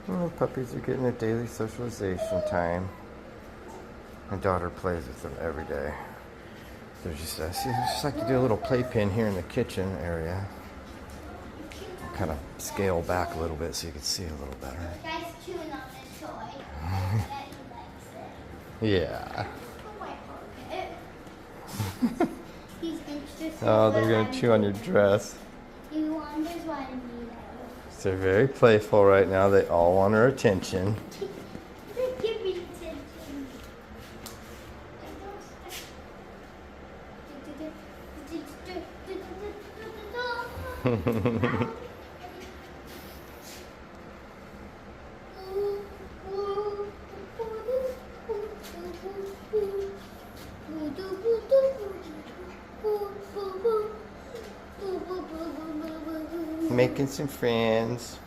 Well, puppies are getting their daily socialization time. My daughter plays with them every day. They're just, just like to do a little playpen here in the kitchen area. I'll kind of scale back a little bit so you can see a little better. The guy's chewing on the toy. That he likes it. Yeah. He's interested. Oh, they're going to chew on your dress. He wonders why I need it. So they're very playful right now. They all want her attention. Give me attention. Making some friends.